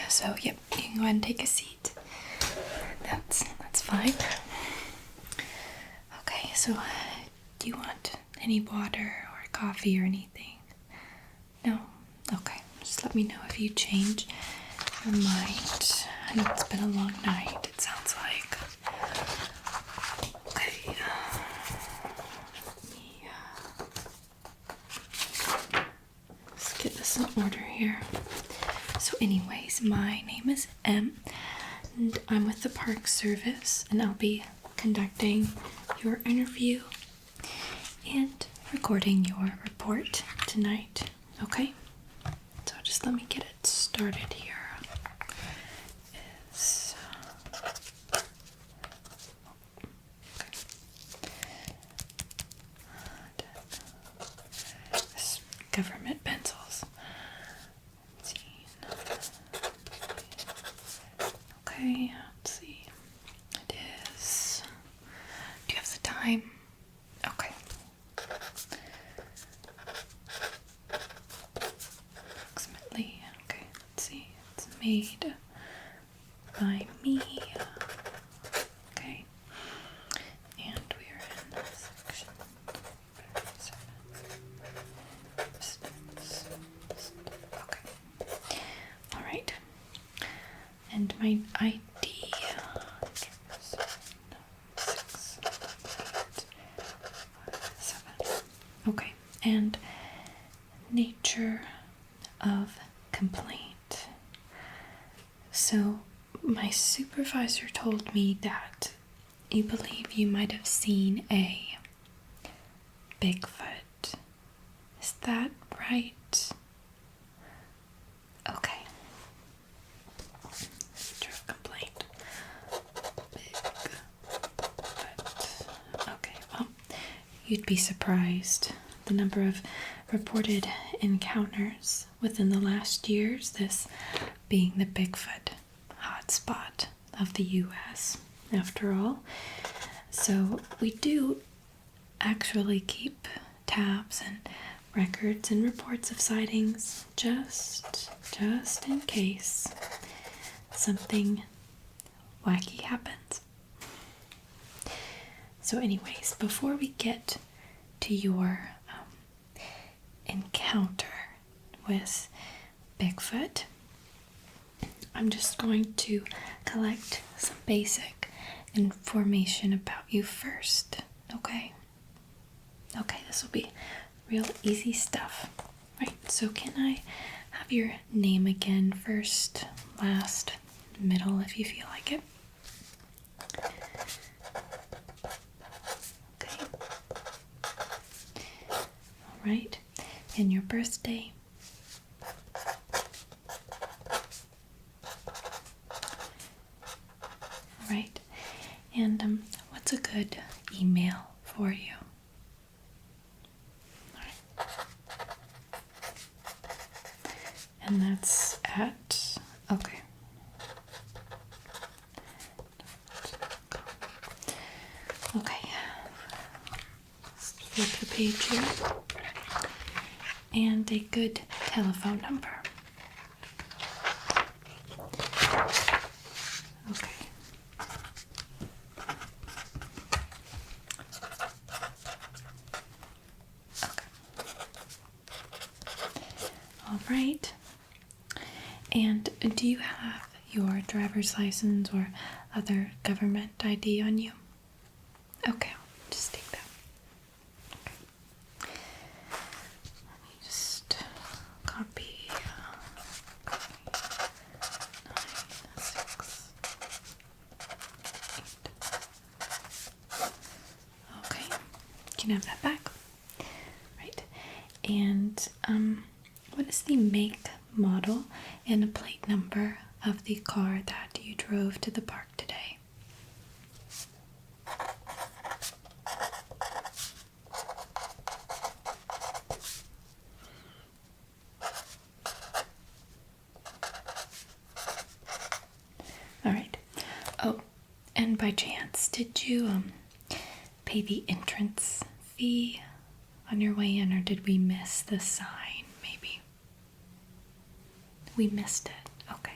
So, yep, you can go ahead and take a seat. That's fine. Okay, so do you want any water or coffee or anything? No? Okay, just let me know if you change your mind. I know it's been a long night, it sounds like. Okay, let's get this in order here. So anyways, my name is Em, and I'm with the Park Service, and I'll be conducting your interview and recording your report tonight, okay? So just let me get it started here. Government pencils. Okay, let's see. It is. Do you have the time? Okay. Approximately. Okay, let's see. It's made by me. Okay. And we are in section 7. Okay. Alright. And my ID. 6, 8, 7. Okay. And nature of complaint. So, my supervisor told me that you believe you might have seen a Bigfoot. Is that right? Okay. Nature of complaint. Bigfoot. Okay, well, you'd be surprised the number of reported encounters within the last years, this being the Bigfoot hotspot of the US, after all. So we do actually keep tabs and records and reports of sightings just in case something wacky happens. So anyways, before we get to your encounter with Bigfoot, I'm just going to collect some basic information about you first, okay? Okay, this will be real easy stuff. Right, so can I have your name again, first, last, middle, if you feel like it? Okay. Alright, and your birthday? Alright, and what's a good email for you? And that's at, okay. Okay. Let's flip the page here. And a good telephone number. Okay. Okay. All right. And do you have your driver's license or other government ID on you? Okay, I'll just take that. Okay. Let me just copy 9, 6, 8. Okay, you can have that back. Right. And what is the make, model, and a plate number of the car that you drove to the park today? All right. Oh, and by chance, did you pay the entrance fee on your way in, or did we miss the sign, maybe? We missed it. Okay.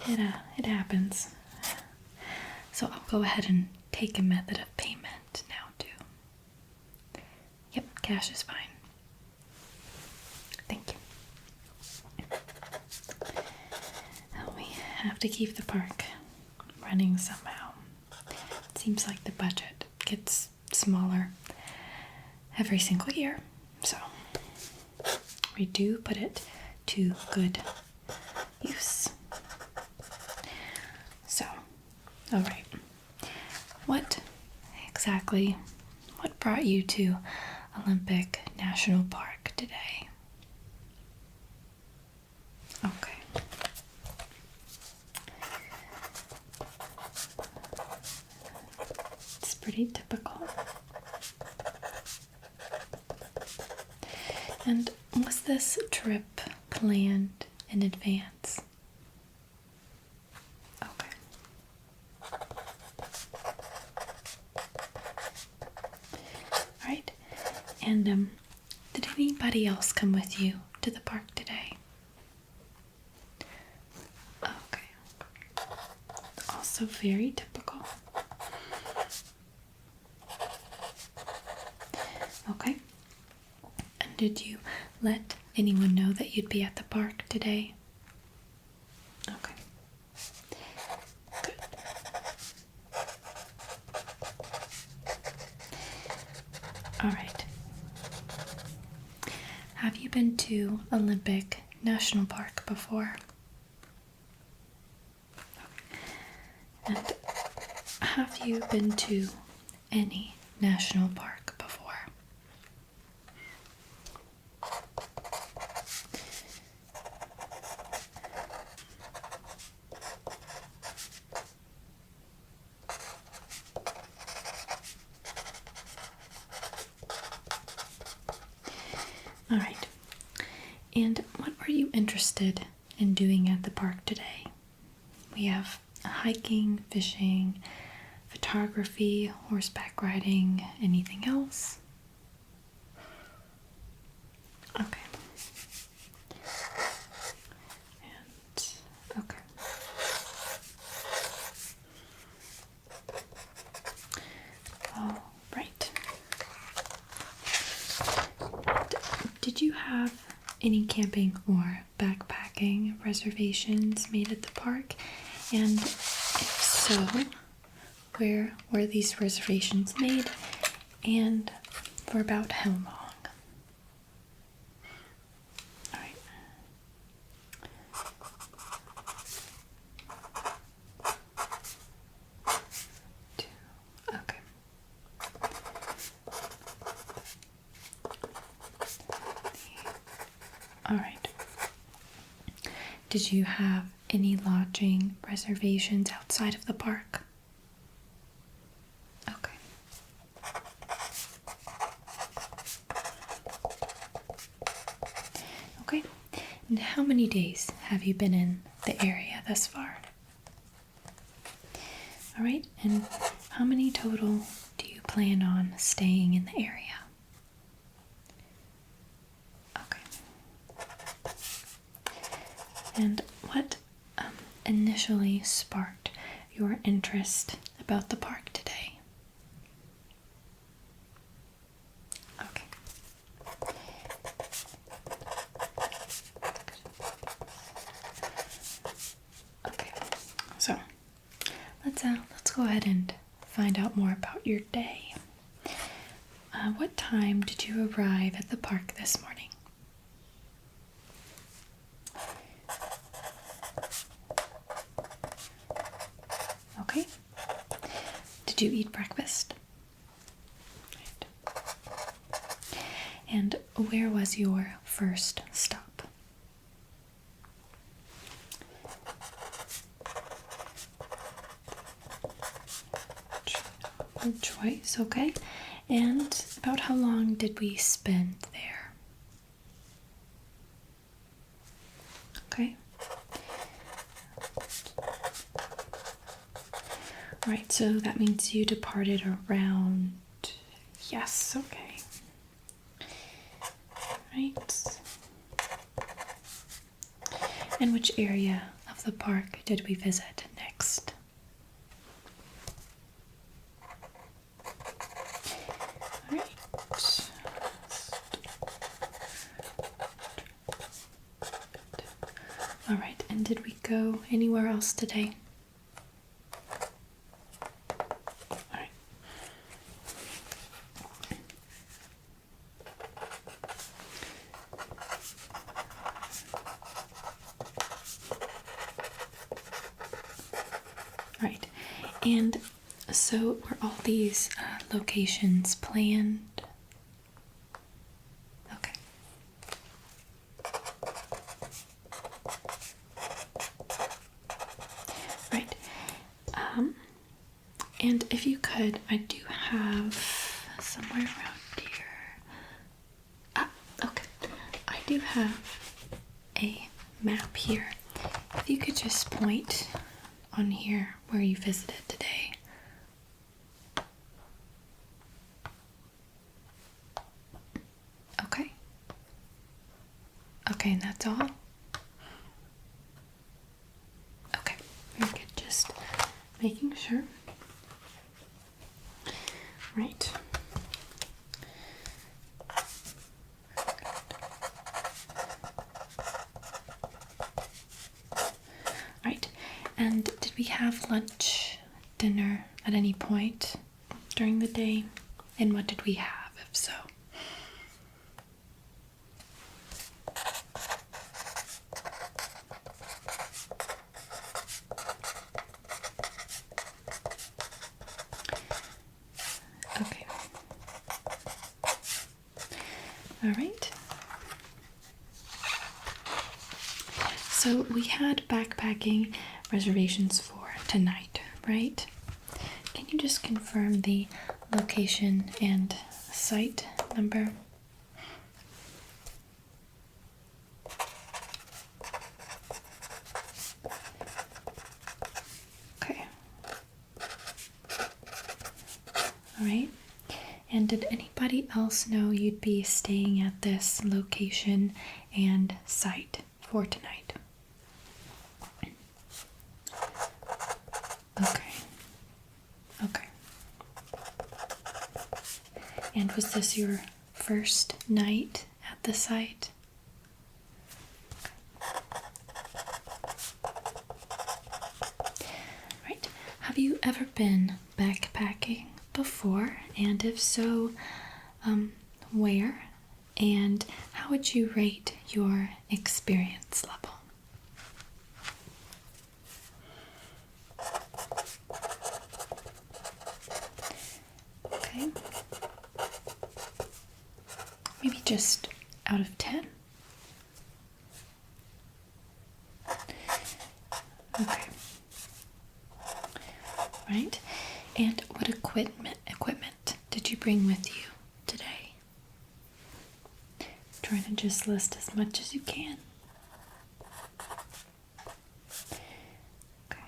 it happens. So I'll go ahead and take a method of payment now too. Yep, cash is fine. Thank you. Now we have to keep the park running somehow. It seems like the budget gets smaller every single year, so we do put it to good use. So, all right, what brought you to Olympic National Park today? Okay. It's pretty typical. And was this trip planned in advance? Okay. All right. And did anybody else come with you to the park today? Okay. Also very typical. Okay. And did you let anyone know that you'd be at the park today? Okay. Good. All right. Have you been to Olympic National Park before? And have you been to any national park before? All right. And what were you interested in doing at the park today? We have hiking, fishing, photography, horseback riding, anything else? Okay. And, okay. All right. Did you have any camping or backpacking reservations made at the park? And if so, where were these reservations made and for about how long? All right. Okay. All right. Did you have any lodging reservations outside of the park? Okay. Okay. And how many days have you been in the area thus far? All right. And how many total do you plan on staying in the area? And what initially sparked your interest about the park today? Okay. Okay. So let's go ahead and find out more about your day. What time did you arrive at the park this morning? Okay. Did you eat breakfast? Right. And where was your first stop? Good choice, okay. And about how long did we spend there? Okay. Alright, so that means you departed around, yes, okay. Right. And which area of of the park did we visit next? Alright. Alright, and did we go anywhere else today? Alright. Right, and so were all these locations planned? Okay. Right. And if you could, I do have somewhere around here. Okay. I do have a map here. If you could just point on here where you visited today. Okay. Okay, and that's all? Okay, very good. Just making sure. Right. Right. And did we have lunch, dinner at any point during the day? And what did we have, if so? Okay. All right. So we had backpacking reservations for tonight, right? Can you just confirm the location and site number? Okay. All right. And did anybody else know you'd be staying at this location and site for tonight? Okay. Okay. And was this your first night at the site? Right. Have you ever been backpacking before? And if so, where? And how would you rate your experience level? Okay. Maybe just out of 10? Okay. Right. And what equipment did you bring with you today? Trying to just list as much as you can. Okay.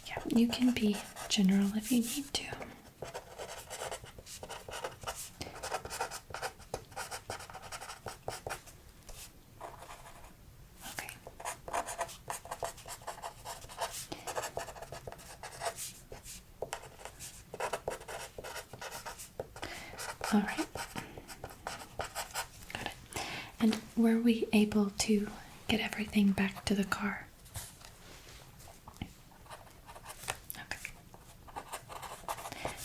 Yeah, you can be general if you need to. Okay. All right. Got it. And were we able to get everything back to the car? Okay.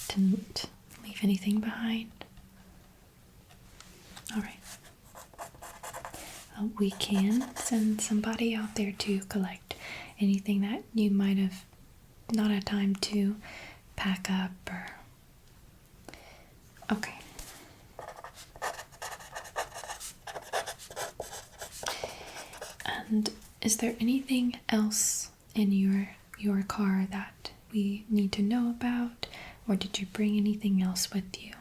Didn't leave anything behind? All right. We can send somebody out there to collect anything that you might have not had time to pack up or... Okay. And is there anything else in your car that we need to know about, or did you bring anything else with you?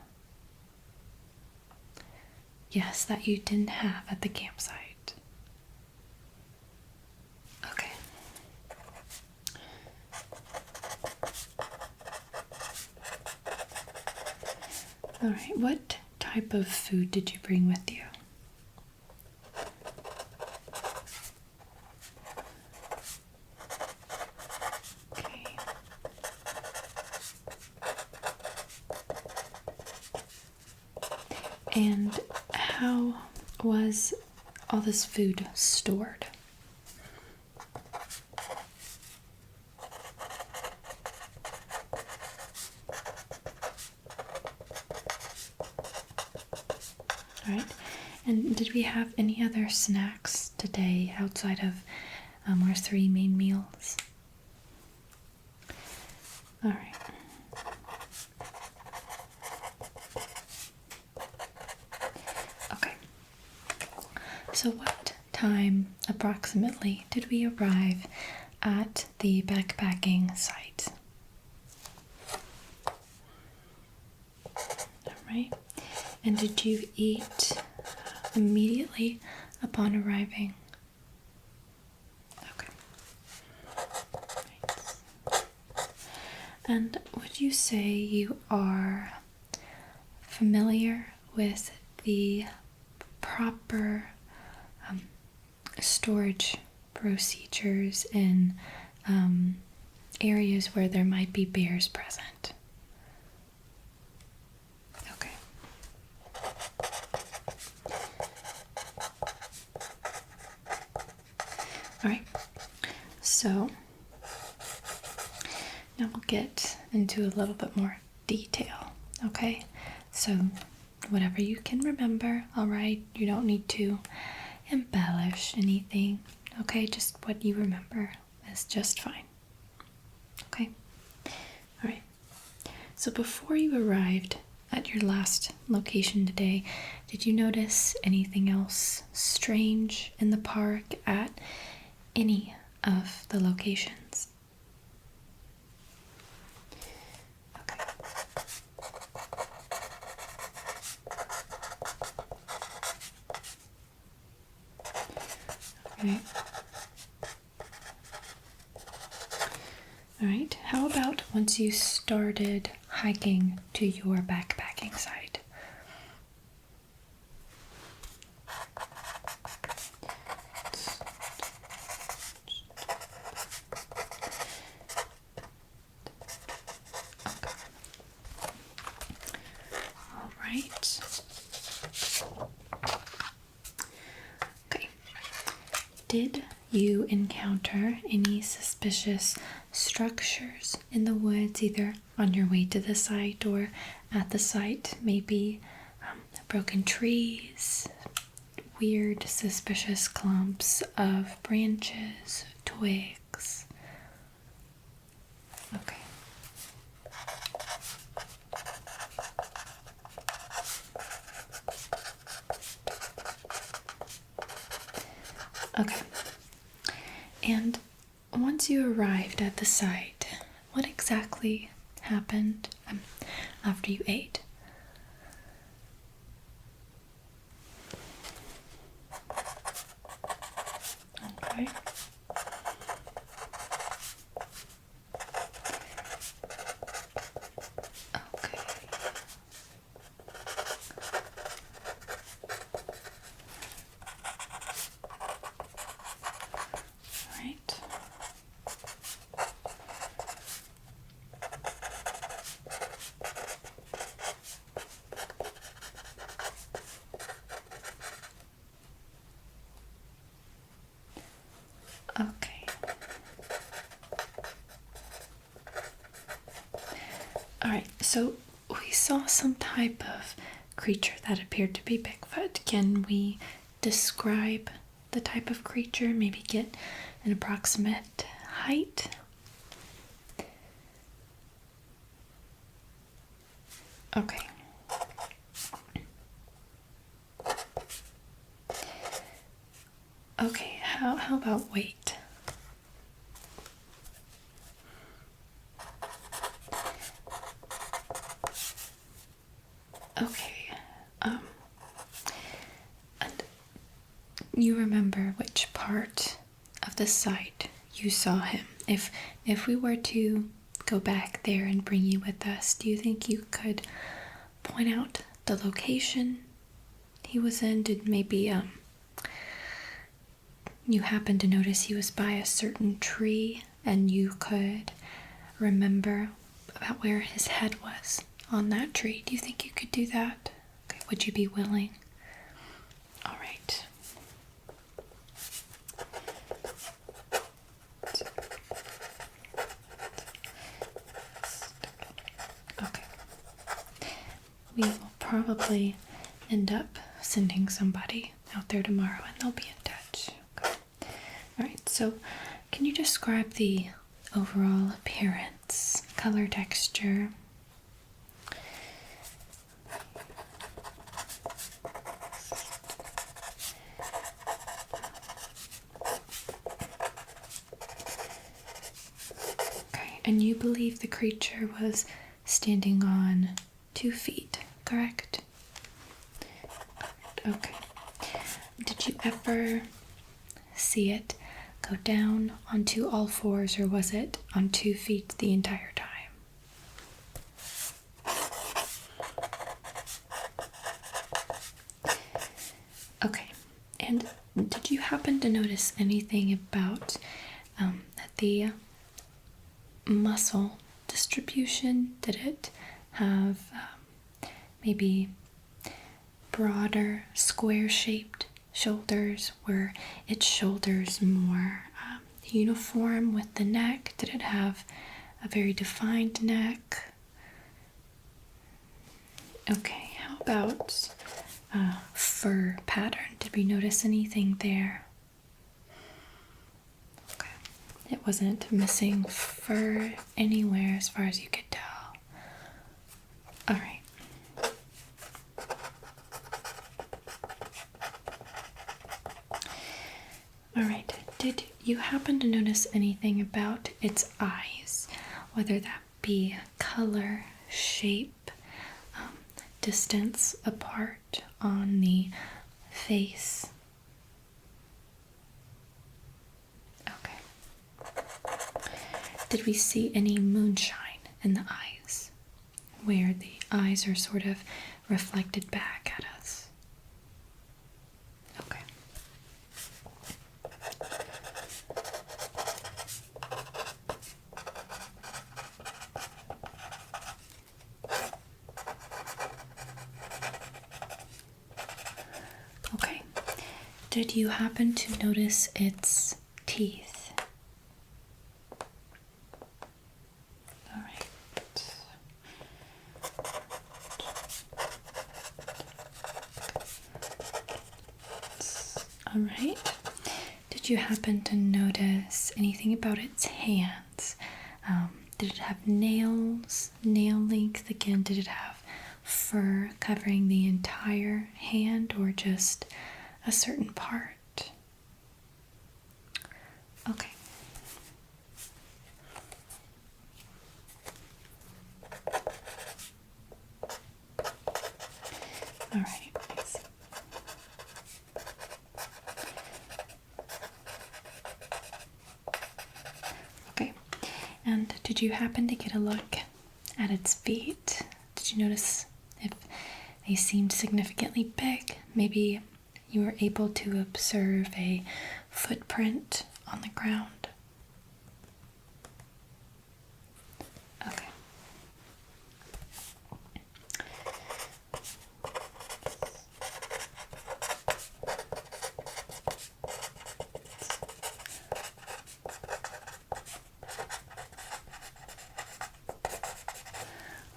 Yes, that you didn't have at the campsite. Okay. All right, what type of food did you bring with you? Okay. And how was all this food stored? All right. And did we have any other snacks today outside of our 3 main meals? All right. Okay. So what time approximately did we arrive at the backpacking site? All right. And did you eat immediately upon arriving? Okay. Nice. And would you say you are familiar with the proper storage procedures in areas where there might be bears present? Okay. All right. So now we'll get into a little bit more detail. Okay. So whatever you can remember, all right? You don't need to embellish anything. Okay, just what you remember is just fine. Okay. All right. So before you arrived at your last location today, did you notice anything else strange in the park at any of the locations? Okay. Okay. All right. How about once you started hiking to your backpacking site? All right. Okay. Did you encounter any suspicious structures in the woods, either on your way to the site or at the site? Maybe broken trees, weird, suspicious clumps of branches, twigs. Okay. Okay. And once you arrived at the site, what exactly happened after you ate? Okay. Okay. All right. Okay. All right. So we saw some type of creature that appeared to be Bigfoot. Can we describe the type of creature? Maybe get an approximate height? Okay. Okay, how about weight? Okay. And you remember which part of the site you saw him? If we were to go back there and bring you with us, do you think you could point out the location he was in? Did maybe you happen to notice he was by a certain tree and you could remember about where his head was on that tree? Do you think you could do that? Okay, would you be willing? All right. Okay. We will probably end up sending somebody out there tomorrow and they'll be in touch. Okay. All right, so can you describe the overall appearance, color, texture? Okay, and you believe the creature was standing on 2 feet, correct? Okay. Did you ever see it go down onto all fours, or was it on 2 feet the entire time? Okay. And did you happen to notice anything about the muscle distribution? Did it have maybe broader, square-shaped shoulders? Were its shoulders more uniform with the neck? Did it have a very defined neck? Okay, how about fur pattern? Did we notice anything there? Okay, it wasn't missing fur anywhere as far as you could tell. All right. All right, did you happen to notice anything about its eyes, whether that be color, shape, distance apart on the face? Okay. Did we see any moonshine in the eyes, where the eyes are sort of reflected back at us? Okay. Okay. Did you happen to notice its teeth? All right. All right. Did you happen to notice anything about its hands? Did it have nails, nail length? Again, did it have fur covering the entire hand or just a certain part? Okay. All right. Nice. Okay. And did you happen to get a look at its feet? Did you notice if they seemed significantly big? Maybe you were able to observe a footprint on the ground. Okay.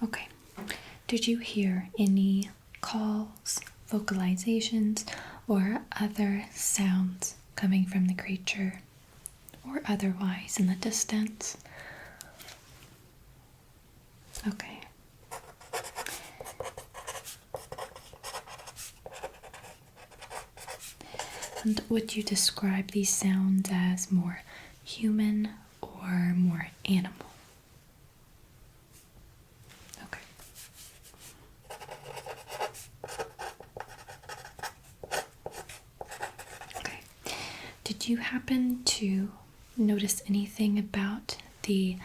Okay. Did you hear any calls, vocalizations, or other sounds coming from the creature or otherwise in the distance? Okay. And would you describe these sounds as more human or more animal? Okay. Okay. Did you happen to notice anything about the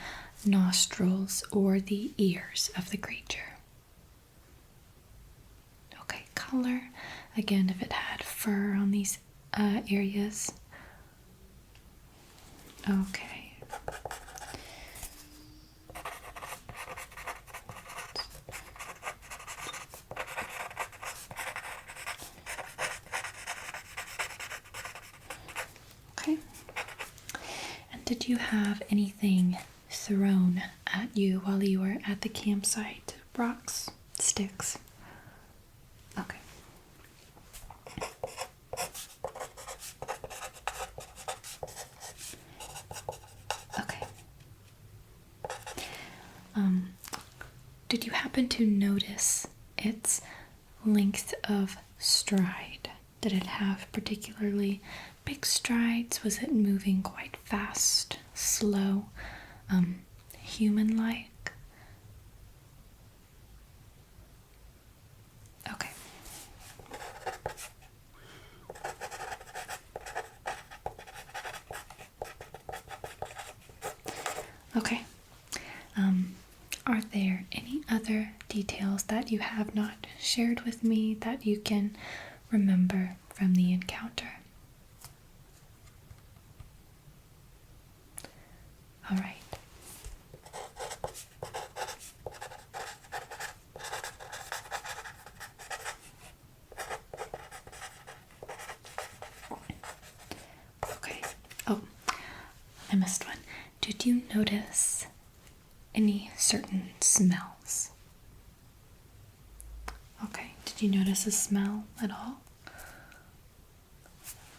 nostrils or the ears of the creature? color? Again, if it had fur on these areas. Okay. Okay. And did you have anything thrown at you while you were at the campsite? Rocks, sticks? Okay. Okay. Did you happen to notice its length of stride? Did it have particularly big strides? Was it moving quite fast, slow, human-like? Okay. Okay. Are there any other details that you have not shared with me that you can remember from the encounter? All right. Okay. Oh, I missed one. Did you notice any certain smells? Okay. Did you notice a smell at all?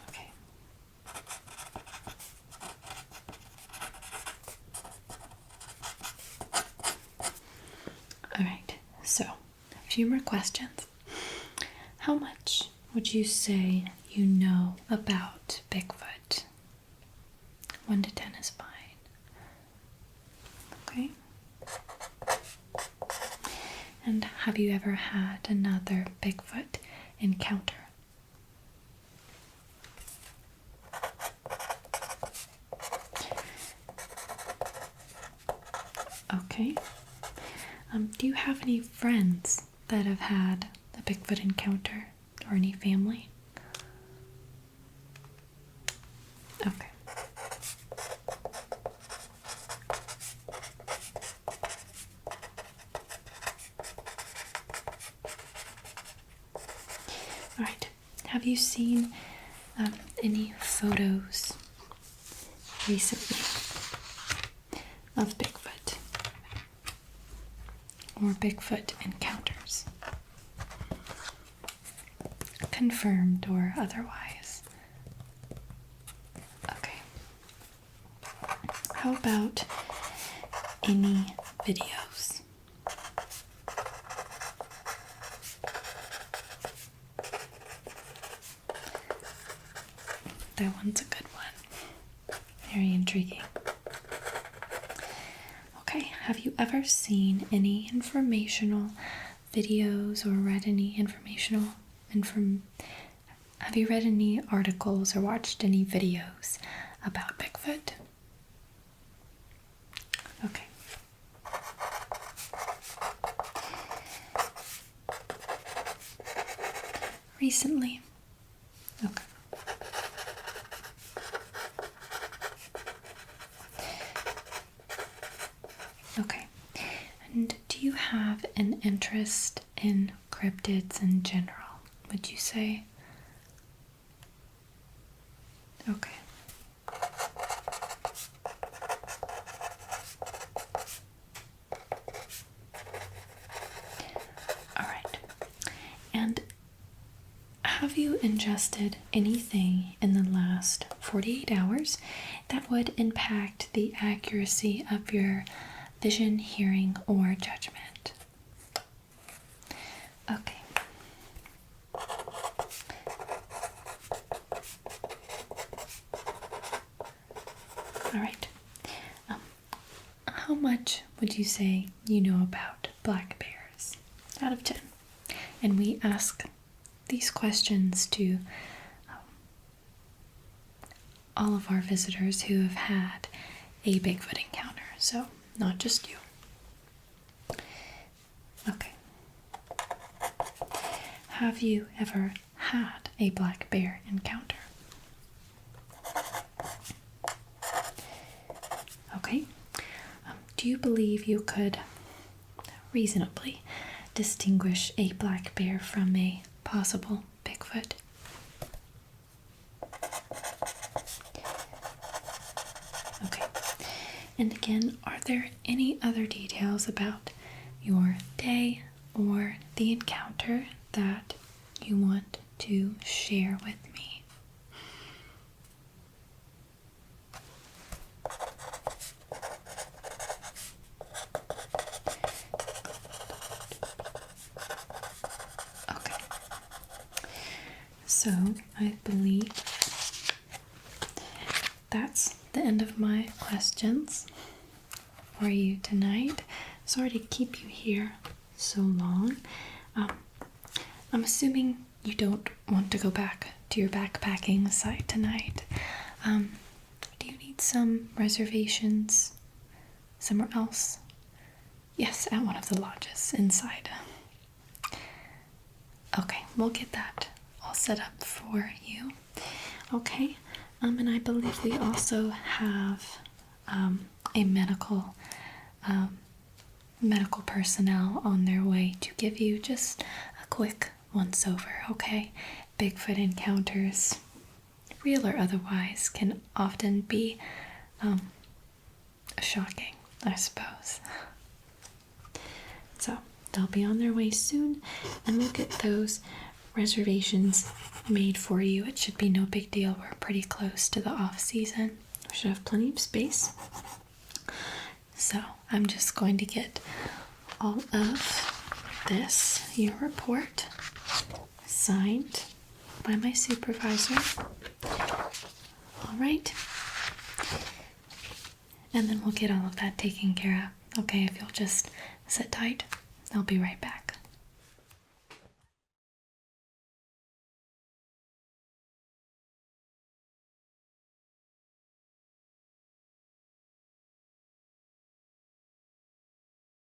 Okay. All right. So, a few more questions. How much would you say you know about Bigfoot? 1 to 10 is fine. Okay. And have you ever had another Bigfoot encounter? Okay. Do you have any friends that have had a Bigfoot encounter, or any family? Okay. All right. Have you seen any photos recently of Bigfoot or Bigfoot encounters? Confirmed or otherwise? Okay. How about any videos? That one's a good one. Very intriguing. Okay, have you ever seen any informational videos or read any have you read any articles or watched any videos about Bigfoot? Okay. Recently? Okay. Okay. And do you have an interest in cryptids in general, would you say? Okay. All right. And have you ingested anything in the last 48 hours that would impact the accuracy of your vision, hearing, or judgment? Okay. All right. How much would you say you know about black bears out of 10? And we ask these questions to all of our visitors who have had a Bigfoot encounter, so not just you. Okay. have you ever had a black bear encounter? Okay. Do you believe you could reasonably distinguish a black bear from a possible Bigfoot? Okay. And again, are there any other details about your day or the encounter that you want to share with me? Okay. So I believe that's the end of my questions for you tonight. Sorry to keep you here so long. I'm assuming you don't want to go back to your backpacking site tonight. Do you need some reservations somewhere else? Yes, at one of the lodges inside. Okay, we'll get that all set up for you. Okay, and I believe we also have a medical personnel on their way to give you just a quick once over, okay? Bigfoot encounters, real or otherwise, can often be shocking, I suppose. So they'll be on their way soon, and we'll get those reservations made for you. It should be no big deal. We're pretty close to the off season. We should have plenty of space. So I'm just going to get all of this, your report, signed by my supervisor. All right. And then we'll get all of that taken care of. Okay, if you'll just sit tight, I'll be right back.